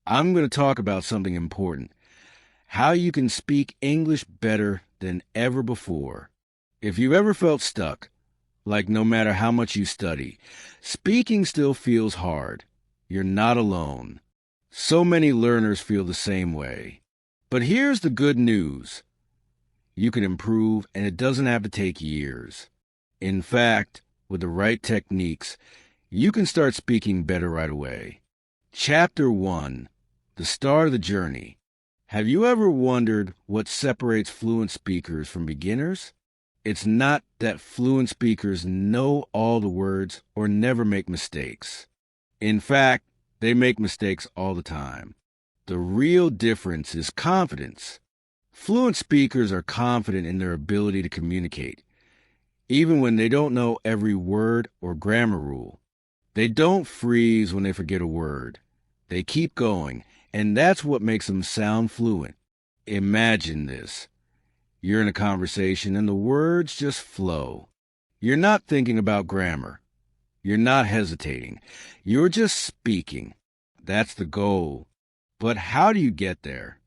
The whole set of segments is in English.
I'm going to talk about something important: how you can speak English better than ever before. If you've ever felt stuck, like no matter how much you study, speaking still feels hard, you're not alone. So many learners feel the same way. But here's the good news: you can improve, and it doesn't have to take years. In fact, with the right techniques, you can start speaking better right away. Chapter 1: The Start of the Journey. Have you ever wondered what separates fluent speakers from beginners? It's not that fluent speakers know all the words or never make mistakes. In fact, they make mistakes all the time. The real difference is confidence. Fluent speakers are confident in their ability to communicate, even when they don't know every word or grammar rule. They don't freeze when they forget a word. They keep going, and that's what makes them sound fluent. Imagine this. You're in a conversation and the words just flow. You're not thinking about grammar. You're not hesitating. You're just speaking. That's the goal. But how do you get there?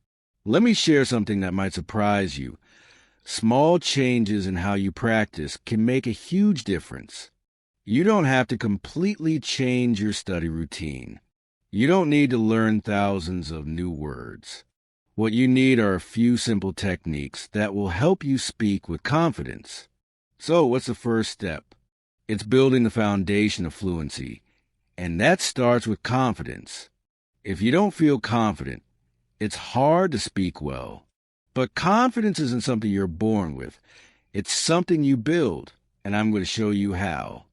Let me share something that might surprise you. Small changes in how you practice can make a huge difference. You don't have to completely change your study routine. You don't need to learn thousands of new words. What you need are a few simple techniques that will help you speak with confidence. So, what's the first step? It's building the foundation of fluency, and that starts with confidence. If you don't feel confident, it's hard to speak well. But confidence isn't something you're born with. It's something you build, and I'm going to show you how.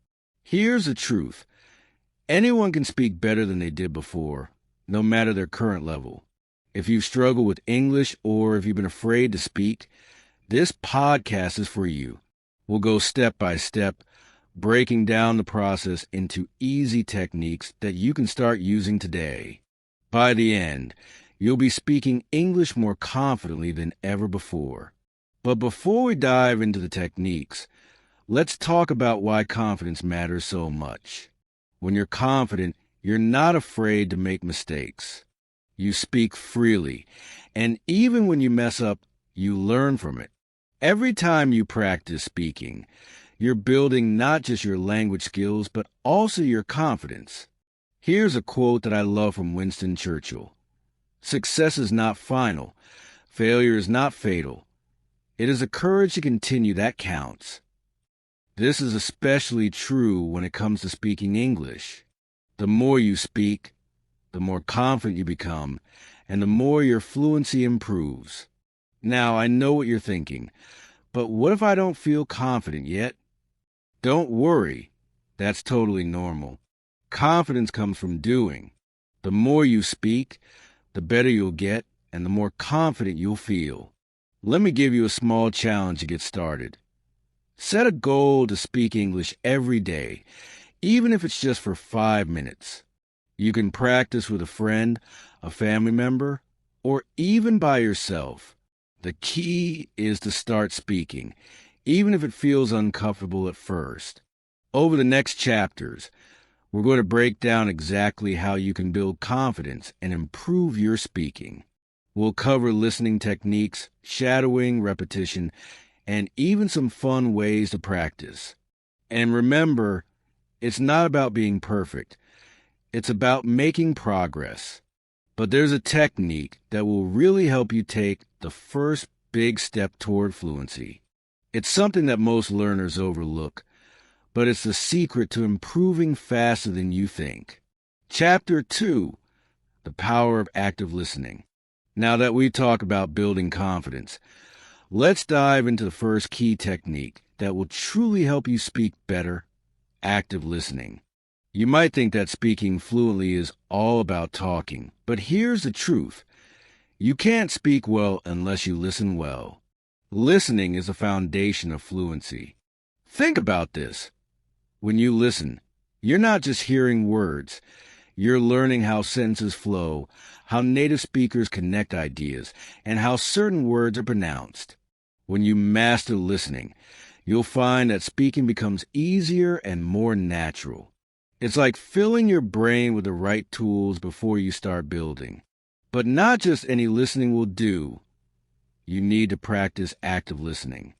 Here's the truth. Anyone can speak better than they did before, no matter their current level. If you've struggled with English or if you've been afraid to speak, this podcast is for you. We'll go step by step, breaking down the process into easy techniques that you can start using today. By the end, you'll be speaking English more confidently than ever before. But before we dive into the techniques, let's talk about why confidence matters so much. When you're confident, you're not afraid to make mistakes. You speak freely, and even when you mess up, you learn from it. Every time you practice speaking, you're building not just your language skills, but also your confidence. Here's a quote that I love from Winston Churchill. "Success is not final. Failure is not fatal. It is the courage to continue that counts." This is especially true when it comes to speaking English. The more you speak, the more confident you become, and the more your fluency improves. Now, I know what you're thinking, but what if I don't feel confident yet? Don't worry. That's totally normal. Confidence comes from doing. The more you speak, the better you'll get, and the more confident you'll feel. Let me give you a small challenge to get started. Set a goal to speak English every day, even if it's just for 5 minutes. You can practice with a friend, a family member, or even by yourself. The key is to start speaking, even if it feels uncomfortable at first. Over the next chapters, we're going to break down exactly how you can build confidence and improve your speaking. We'll cover listening techniques, shadowing, repetition, and even some fun ways to practice. And remember, it's not about being perfect. It's about making progress. But there's a technique that will really help you take the first big step toward fluency. It's something that most learners overlook, but it's the secret to improving faster than you think. Chapter 2: The Power of Active Listening. Now that we talk about building confidence, let's dive into the first key technique that will truly help you speak better: active listening. You might think that speaking fluently is all about talking, but here's the truth. You can't speak well unless you listen well. Listening is the foundation of fluency. Think about this. When you listen, you're not just hearing words. You're learning how sentences flow, how native speakers connect ideas, and how certain words are pronounced. When you master listening, you'll find that speaking becomes easier and more natural. It's like filling your brain with the right tools before you start building. But not just any listening will do. You need to practice active listening.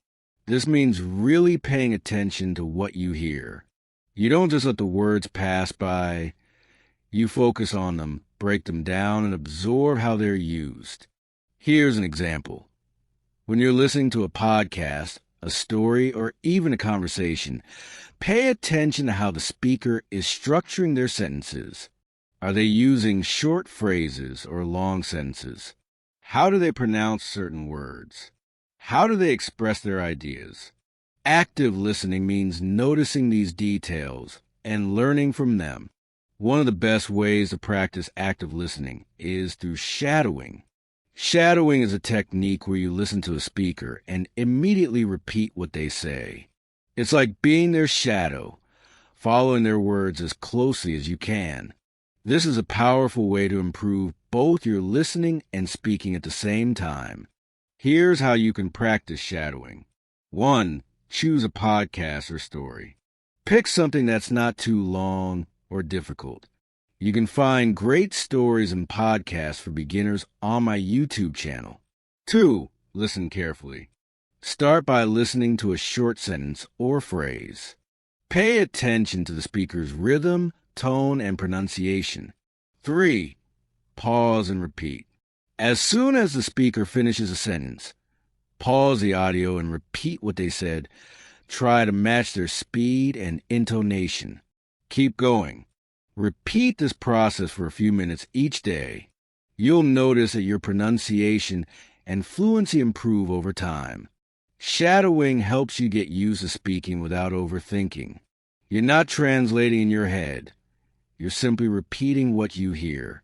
This means really paying attention to what you hear. You don't just let the words pass by. You focus on them, break them down, and absorb how they're used. Here's an example. When you're listening to a podcast, a story, or even a conversation, pay attention to how the speaker is structuring their sentences. Are they using short phrases or long sentences? How do they pronounce certain words? How do they express their ideas? Active listening means noticing these details and learning from them. One of the best ways to practice active listening is through shadowing. Shadowing is a technique where you listen to a speaker and immediately repeat what they say. It's like being their shadow, following their words as closely as you can. This is a powerful way to improve both your listening and speaking at the same time. Here's how you can practice shadowing. 1. Choose a podcast or story. Pick something that's not too long or difficult. You can find great stories and podcasts for beginners on my YouTube channel. 2. Listen carefully. Start by listening to a short sentence or phrase. Pay attention to the speaker's rhythm, tone, and pronunciation. 3. Pause and repeat. As soon as the speaker finishes a sentence, pause the audio and repeat what they said. Try to match their speed and intonation. Keep going. Repeat this process for a few minutes each day. You'll notice that your pronunciation and fluency improve over time. Shadowing helps you get used to speaking without overthinking. You're not translating in your head. You're simply repeating what you hear.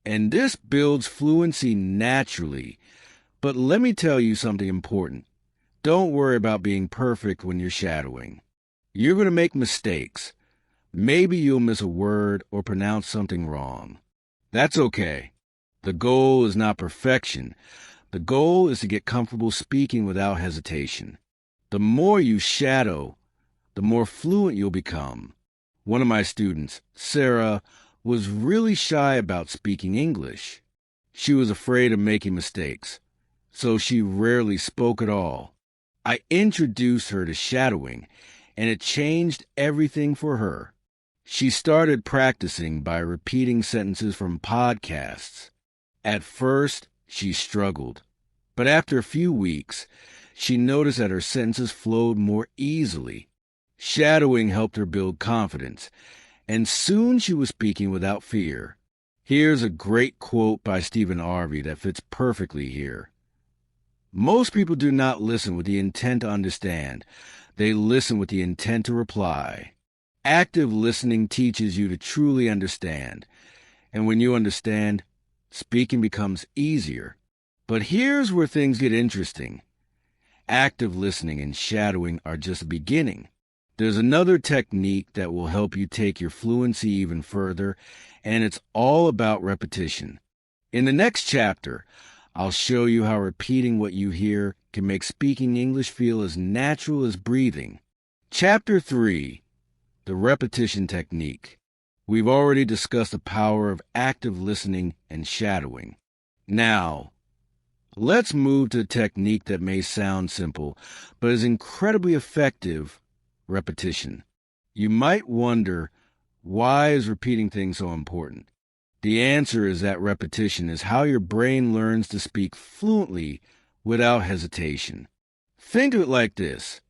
And this builds fluency naturally. But let me tell you something important. Don't worry about being perfect when you're shadowing. You're going to make mistakes. Maybe you'll miss a word or pronounce something wrong. That's okay. The goal is not perfection. The goal is to get comfortable speaking without hesitation. The more you shadow, the more fluent you'll become. One of my students, Sarah, was really shy about speaking English. She was afraid of making mistakes, so she rarely spoke at all. I introduced her to shadowing, and it changed everything for her. She started practicing by repeating sentences from podcasts. At first, she struggled, but after a few weeks, she noticed that her sentences flowed more easily. Shadowing helped her build confidence, and soon she was speaking without fear. Here's a great quote by Stephen Harvey that fits perfectly here. Most people do not listen with the intent to understand. They listen with the intent to reply. Active listening teaches you to truly understand, and when you understand, speaking becomes easier. But here's where things get interesting. Active listening and shadowing are just the beginning. There's another technique that will help you take your fluency even further, and it's all about repetition. In the next chapter, I'll show you how repeating what you hear can make speaking English feel as natural as breathing. Chapter 3. The repetition technique. We've already discussed the power of active listening and shadowing. Now, let's move to a technique that may sound simple, but is incredibly effective: repetition. You might wonder, why is repeating things so important? The answer is that repetition is how your brain learns to speak fluently without hesitation. Think of it like this.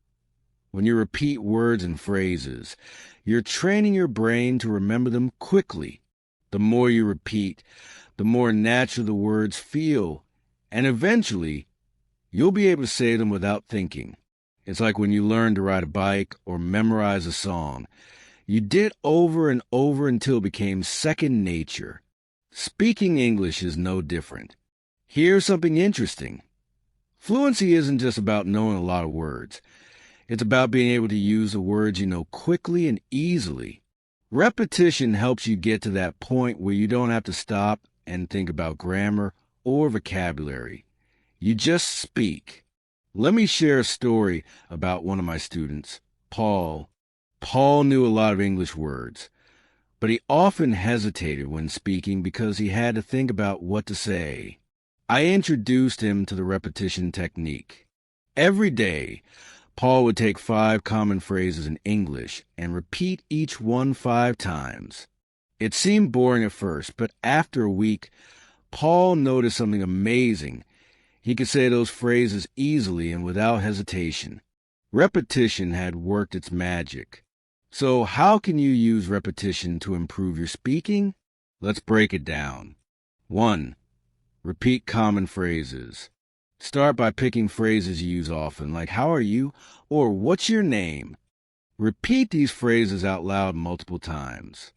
When you repeat words and phrases, you're training your brain to remember them quickly. The more you repeat, the more natural the words feel, and eventually, you'll be able to say them without thinking. It's like when you learn to ride a bike or memorize a song. You did it over and over until it became second nature. Speaking English is no different. Here's something interesting. Fluency isn't just about knowing a lot of words. It's about being able to use the words you know quickly and easily. Repetition helps you get to that point where you don't have to stop and think about grammar or vocabulary. You just speak. Let me share a story about one of my students, Paul. Paul knew a lot of English words, but he often hesitated when speaking because he had to think about what to say. I introduced him to the repetition technique. Every day, Paul would take 5 common phrases in English and repeat each one 5 times. It seemed boring at first, but after a week, Paul noticed something amazing. He could say those phrases easily and without hesitation. Repetition had worked its magic. So how can you use repetition to improve your speaking? Let's break it down. 1. Repeat common phrases. Start by picking phrases you use often, like "How are you?" or "What's your name?" Repeat these phrases out loud multiple times.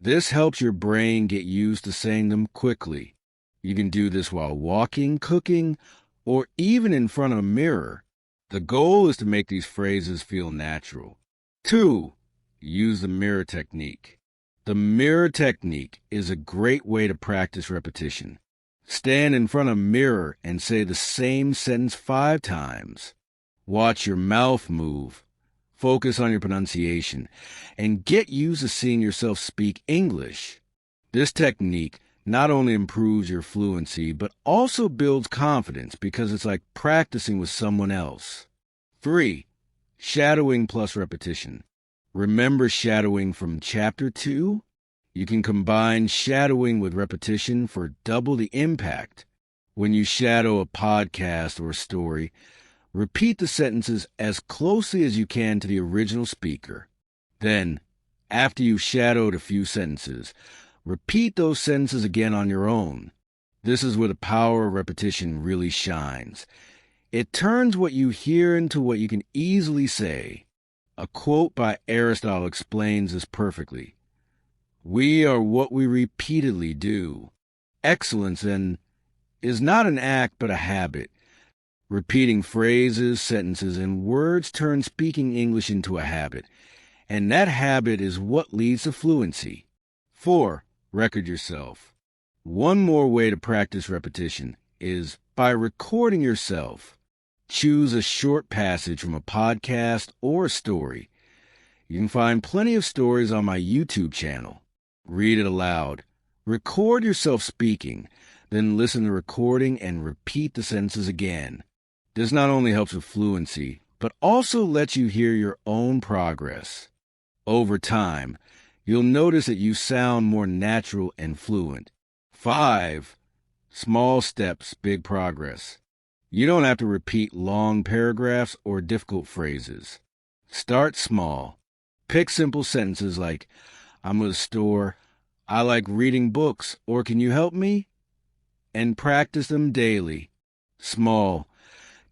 This helps your brain get used to saying them quickly. You can do this while walking, cooking, or even in front of a mirror. The goal is to make these phrases feel natural. 2. Use the mirror technique. The mirror technique is a great way to practice repetition. Stand in front of a mirror and say the same sentence 5 times. Watch your mouth move. Focus on your pronunciation, and get used to seeing yourself speak English. This technique not only improves your fluency, but also builds confidence because it's like practicing with someone else. 3. Shadowing plus repetition. Remember shadowing from Chapter 2? You can combine shadowing with repetition for double the impact. When you shadow a podcast or a story, repeat the sentences as closely as you can to the original speaker. Then, after you've shadowed a few sentences, repeat those sentences again on your own. This is where the power of repetition really shines. It turns what you hear into what you can easily say. A quote by Aristotle explains this perfectly. "We are what we repeatedly do." Excellence, then, is not an act but a habit. Repeating phrases, sentences, and words turn speaking English into a habit, and that habit is what leads to fluency. 4. Record yourself. One more way to practice repetition is by recording yourself. Choose a short passage from a podcast or a story. You can find plenty of stories on my YouTube channel. Read it aloud. Record yourself speaking, then listen to the recording and repeat the sentences again. This not only helps with fluency, but also lets you hear your own progress. Over time, you'll notice that you sound more natural and fluent. 5. Small steps, big progress. You don't have to repeat long paragraphs or difficult phrases. Start small. Pick simple sentences like, "I'm at the store," "I like reading books," or "Can you help me?" And practice them daily. Small,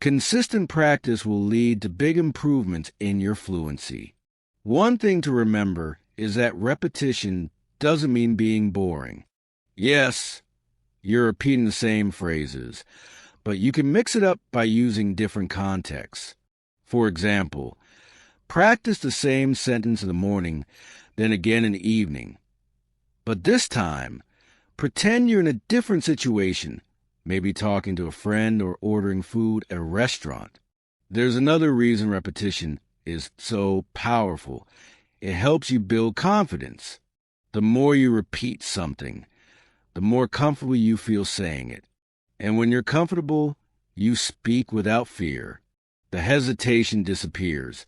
consistent practice will lead to big improvements in your fluency. One thing to remember is that repetition doesn't mean being boring. Yes, you're repeating the same phrases, but you can mix it up by using different contexts. For example, practice the same sentence in the morning, then again in the evening. But this time, pretend you're in a different situation, maybe talking to a friend or ordering food at a restaurant. There's another reason repetition is so powerful. It helps you build confidence. The more you repeat something, the more comfortable you feel saying it. And when you're comfortable, you speak without fear. The hesitation disappears,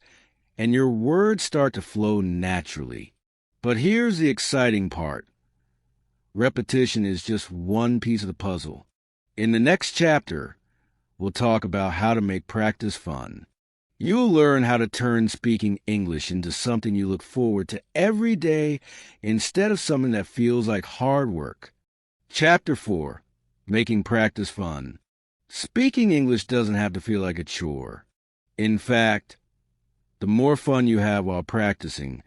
and your words start to flow naturally. But here's the exciting part. Repetition is just one piece of the puzzle. In the next chapter, we'll talk about how to make practice fun. You'll learn how to turn speaking English into something you look forward to every day instead of something that feels like hard work. Chapter 4. Making practice fun. Speaking English doesn't have to feel like a chore. In fact, the more fun you have while practicing,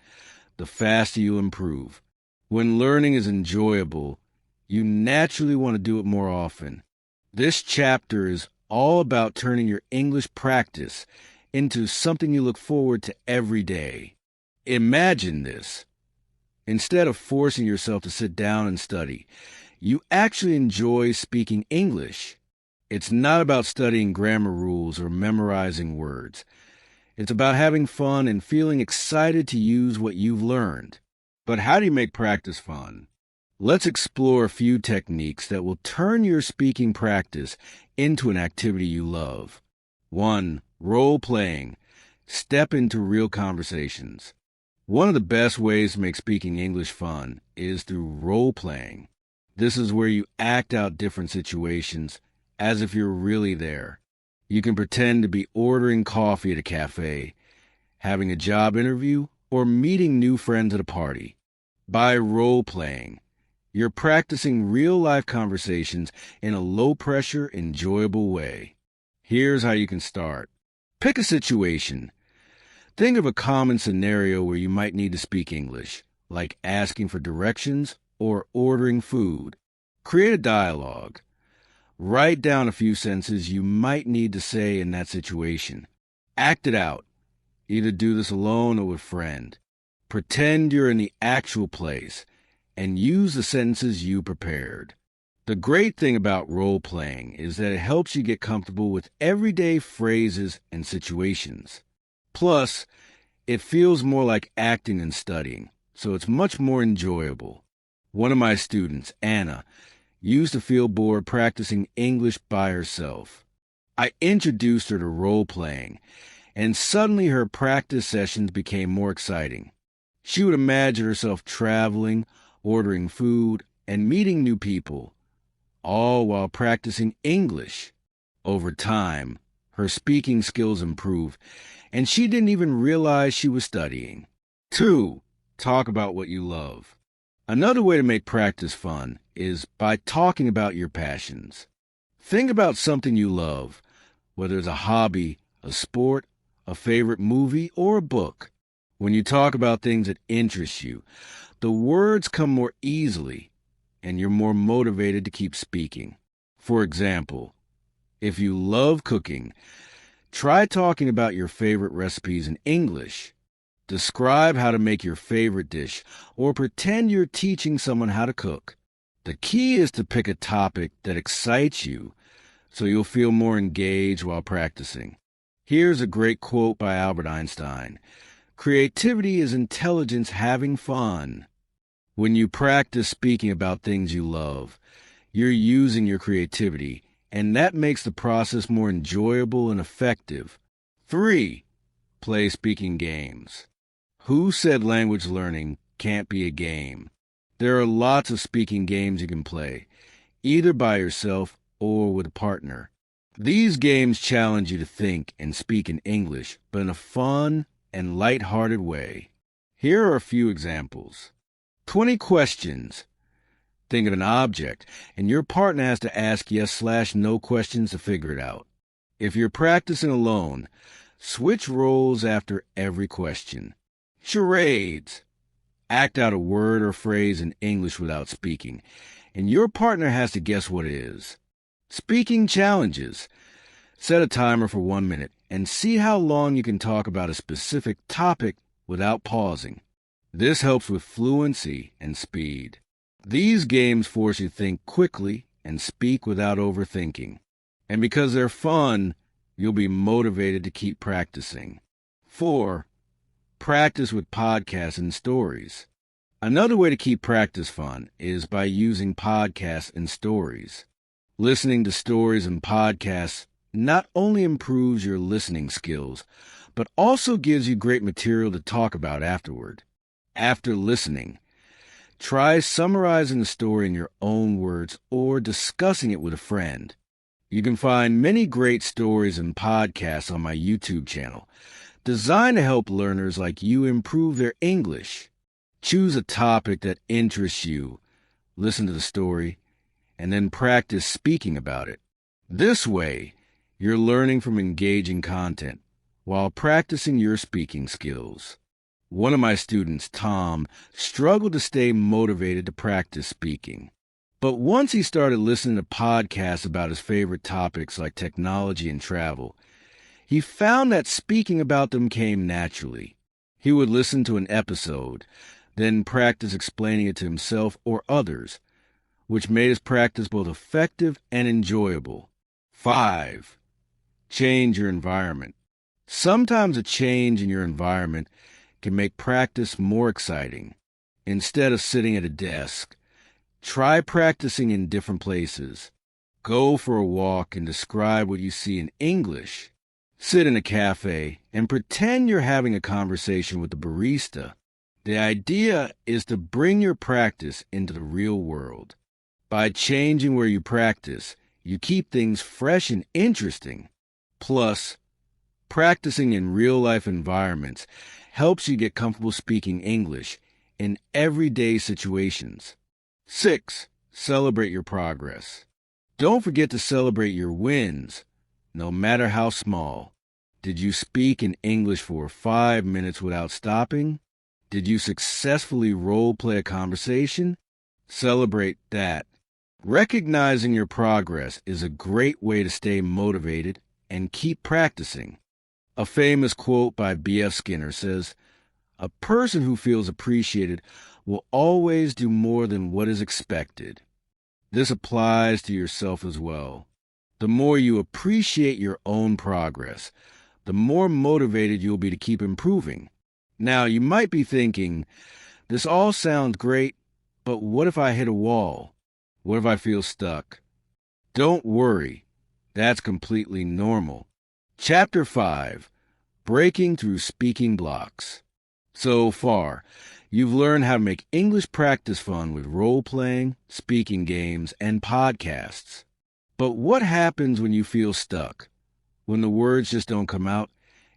the faster you'll improve. When learning is enjoyable, you naturally want to do it more often. This chapter is all about turning your English practice into something you look forward to every day. Imagine this. Instead of forcing yourself to sit down and study, you actually enjoy speaking English. It's not about studying grammar rules or memorizing words. It's about having fun and feeling excited to use what you've learned. But how do you make practice fun? Let's explore a few techniques that will turn your speaking practice into an activity you love. 1. Role playing. Step into real conversations. One of the best ways to make speaking English fun is through role playing. This is where you act out different situations as if you're really there. You can pretend to be ordering coffee at a cafe, having a job interview, or meeting new friends at a party. By role playing, you're practicing real-life conversations in a low-pressure, enjoyable way. Here's how you can start. Pick a situation. Think of a common scenario where you might need to speak English, like asking for directions or ordering food. Create a dialogue. Write down a few sentences you might need to say in that situation. Act it out. Either do this alone or with a friend. Pretend you're in the actual place and use the sentences you prepared. The great thing about role-playing is that it helps you get comfortable with everyday phrases and situations. Plus, it feels more like acting than studying, so it's much more enjoyable. One of my students, Anna, used to feel bored practicing English by herself. I introduced her to role-playing, and suddenly her practice sessions became more exciting. She would imagine herself traveling, ordering food, and meeting new people, all while practicing English. Over time, her speaking skills improved, and she didn't even realize she was studying. 2. Talk about what you love. Another way to make practice fun is by talking about your passions. Think about something you love, whether it's a hobby, a sport, a favorite movie, or a book. When you talk about things that interest you, the words come more easily, and you're more motivated to keep speaking. For example, if you love cooking, try talking about your favorite recipes in English. Describe how to make your favorite dish, or pretend you're teaching someone how to cook. The key is to pick a topic that excites you, so you'll feel more engaged while practicing. Here's a great quote by Albert Einstein. Creativity is intelligence having fun. When you practice speaking about things you love, you're using your creativity, and that makes the process more enjoyable and effective. 3. Play speaking games. Who said language learning can't be a game? There are lots of speaking games you can play, either by yourself or with a partner. These games challenge you to think and speak in English, but in a fun and light-hearted way. Here are a few examples. 20 questions. Think of an object, and your partner has to ask yes/no questions to figure it out. If you're practicing alone, switch roles after every question. Charades. Act out a word or phrase in English without speaking, and your partner has to guess what it is. Speaking challenges. Set a timer for 1 minute and see how long you can talk about a specific topic without pausing. This helps with fluency and speed. These games force you to think quickly and speak without overthinking. And because they're fun, you'll be motivated to keep practicing. 4. Practice with podcasts and stories. Another way to keep practice fun is by using podcasts and stories. Listening to stories and podcasts not only improves your listening skills, but also gives you great material to talk about afterward. After listening, try summarizing the story in your own words or discussing it with a friend. You can find many great stories and podcasts on my YouTube channel, designed to help learners like you improve their English. Choose a topic that interests you, listen to the story, and then practice speaking about it. This way, you're learning from engaging content while practicing your speaking skills. One of my students, Tom, struggled to stay motivated to practice speaking. But once he started listening to podcasts about his favorite topics like technology and travel, he found that speaking about them came naturally. He would listen to an episode, then practice explaining it to himself or others, which made his practice both effective and enjoyable. 5. Change your environment. Sometimes a change in your environment can make practice more exciting. instead of sitting at a desk. Try practicing in different places. Go for a walk and describe what you see in English. Sit in a cafe and pretend you're having a conversation with the barista. The idea is to bring your practice into the real world. By changing where you practice, you keep things fresh and interesting. Plus, practicing in real-life environments helps you get comfortable speaking English in everyday situations. 6. Celebrate your progress. Don't forget to celebrate your wins, no matter how small. Did you speak in English for 5 minutes without stopping? Did you successfully role-play a conversation? Celebrate that. Recognizing your progress is a great way to stay motivated and keep practicing. A famous quote by B.F. Skinner says, "A person who feels appreciated will always do more than what is expected." This applies to yourself as well. The more you appreciate your own progress, the more motivated you'll be to keep improving. Now, you might be thinking, this all sounds great, but what if I hit a wall? What if I feel stuck? Don't worry. That's completely normal. Chapter 5, Breaking Through Speaking Blocks. So far, you've learned how to make English practice fun with role-playing, speaking games, and podcasts. But what happens when you feel stuck? When the words just don't come out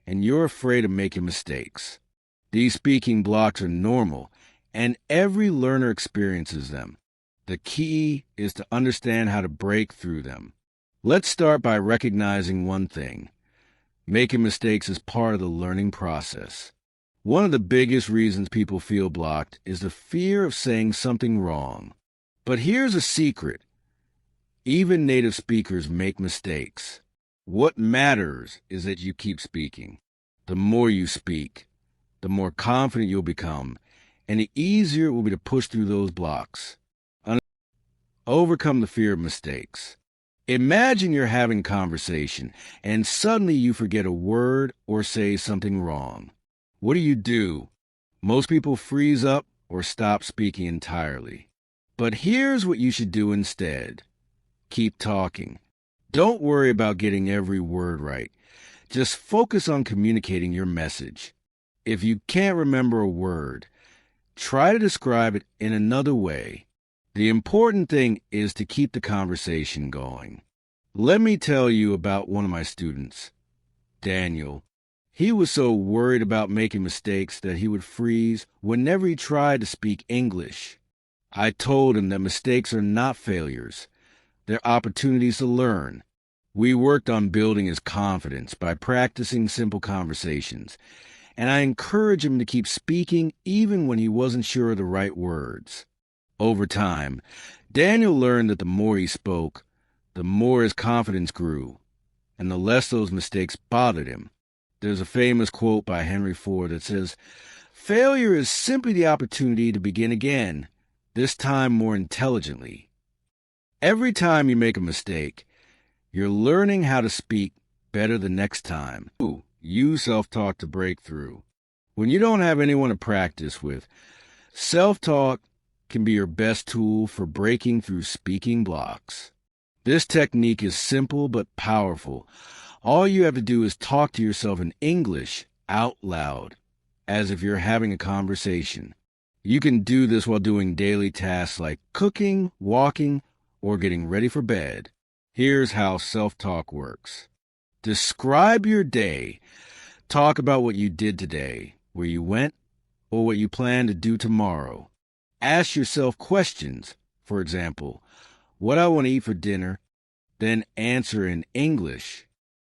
and you're afraid of making mistakes? These speaking blocks are normal, and every learner experiences them. The key is to understand how to break through them. Let's start by recognizing one thing. Making mistakes is part of the learning process. One of the biggest reasons people feel blocked is the fear of saying something wrong. But here's a secret. Even native speakers make mistakes. What matters is that you keep speaking. The more you speak, the more confident you'll become, and the easier it will be to push through those blocks. Overcome the fear of mistakes. Imagine you're having a conversation, and suddenly you forget a word or say something wrong. What do? Most people freeze up or stop speaking entirely. But here's what you should do instead. Keep talking. Don't worry about getting every word right. Just focus on communicating your message. If you can't remember a word, try to describe it in another way. The important thing is to keep the conversation going. Let me tell you about one of my students, Daniel. He was so worried about making mistakes that he would freeze whenever he tried to speak English. I told him that mistakes are not failures. They're opportunities to learn. We worked on building his confidence by practicing simple conversations, and I encouraged him to keep speaking even when he wasn't sure of the right words. Over time, Daniel learned that the more he spoke, the more his confidence grew, and the less those mistakes bothered him. There's a famous quote by Henry Ford that says, "Failure is simply the opportunity to begin again, this time more intelligently." Every time you make a mistake, you're learning how to speak better the next time. Use self-talk to break through. When you don't have anyone to practice with, self-talk can be your best tool for breaking through speaking blocks. This technique is simple but powerful. All you have to do is talk to yourself in English out loud, as if you're having a conversation. You can do this while doing daily tasks like cooking, walking, or getting ready for bed. Here's how self-talk works. Describe your day. Talk about what you did today, where you went, or what you plan to do tomorrow. Ask yourself questions. For example, what I want to eat for dinner, then answer in English.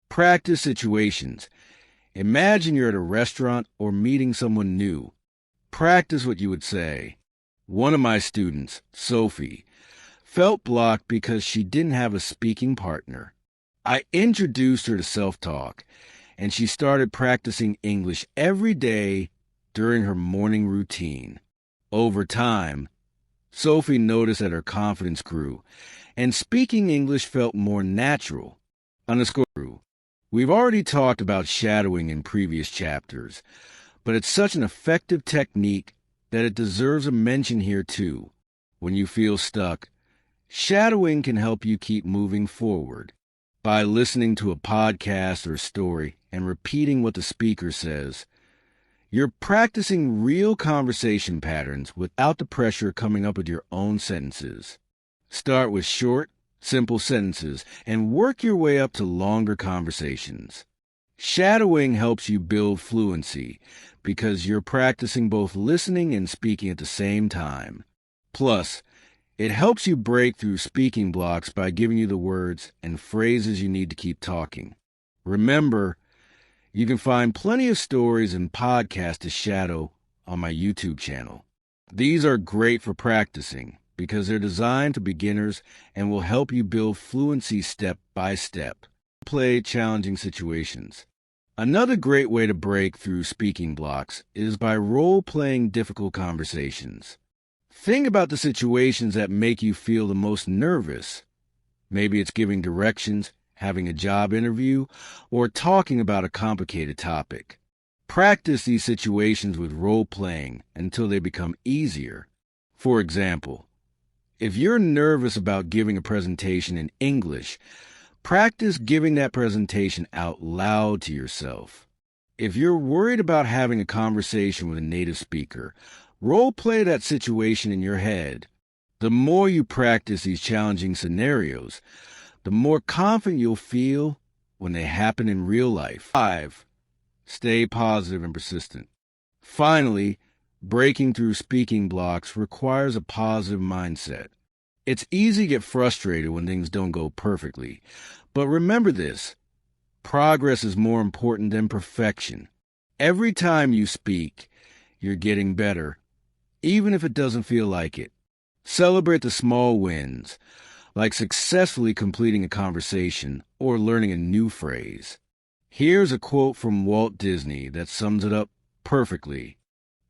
Practice situations. Imagine you're at a restaurant or meeting someone new. Practice what you would say. One of my students, Sophie, felt blocked because she didn't have a speaking partner. I introduced her to self-talk, and she started practicing English every day during her morning routine. Over time, Sophie noticed that her confidence grew, and speaking English felt more natural. We've already talked about shadowing in previous chapters, but it's such an effective technique that it deserves a mention here too. When you feel stuck, shadowing can help you keep moving forward. By listening to a podcast or a story and repeating what the speaker says, you're practicing real conversation patterns without the pressure coming up with your own sentences. Start with short, simple sentences and work your way up to longer conversations. Shadowing helps you build fluency because you're practicing both listening and speaking at the same time. Plus, it helps you break through speaking blocks by giving you the words and phrases you need to keep talking. Remember, you can find plenty of stories and podcasts to shadow on my YouTube channel. These are great for practicing because they're designed to beginners and will help you build fluency step by step. Play challenging situations. Another great way to break through speaking blocks is by role-playing difficult conversations. Think about the situations that make you feel the most nervous. Maybe it's giving directions, having a job interview, or talking about a complicated topic. Practice these situations with role-playing until they become easier. For example, if you're nervous about giving a presentation in English, practice giving that presentation out loud to yourself. If you're worried about having a conversation with a native speaker, role-play that situation in your head. The more you practice these challenging scenarios, the more confident you'll feel when they happen in real life. 5. Stay positive and persistent. Finally, breaking through speaking blocks requires a positive mindset. It's easy to get frustrated when things don't go perfectly, but remember this: progress is more important than perfection. Every time you speak, you're getting better, even if it doesn't feel like it. Celebrate the small wins, like successfully completing a conversation or learning a new phrase. Here's a quote from Walt Disney that sums it up perfectly.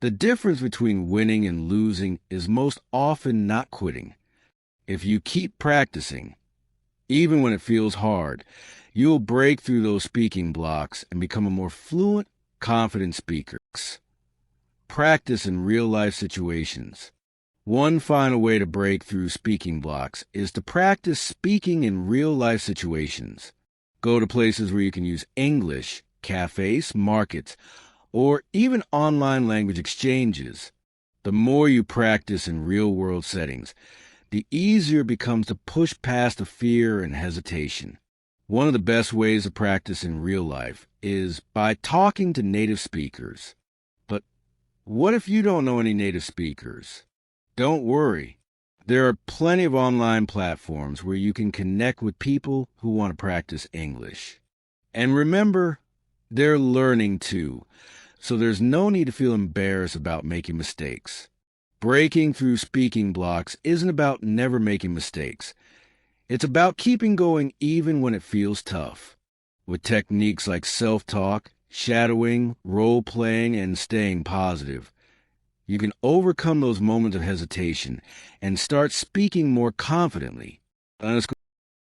The difference between winning and losing is most often not quitting. If you keep practicing, even when it feels hard, you'll break through those speaking blocks and become a more fluent, confident speaker. Practice in real-life situations. One final way to break through speaking blocks is to practice speaking in real-life situations. Go to places where you can use English, cafes, markets, or even online language exchanges. The more you practice in real-world settings, the easier it becomes to push past the fear and hesitation. One of the best ways to practice in real life is by talking to native speakers. But what if you don't know any native speakers? Don't worry. There are plenty of online platforms where you can connect with people who want to practice English. And remember, they're learning too, so there's no need to feel embarrassed about making mistakes. Breaking through speaking blocks isn't about never making mistakes. It's about keeping going even when it feels tough. With techniques like self-talk, shadowing, role-playing, and staying positive, you can overcome those moments of hesitation and start speaking more confidently.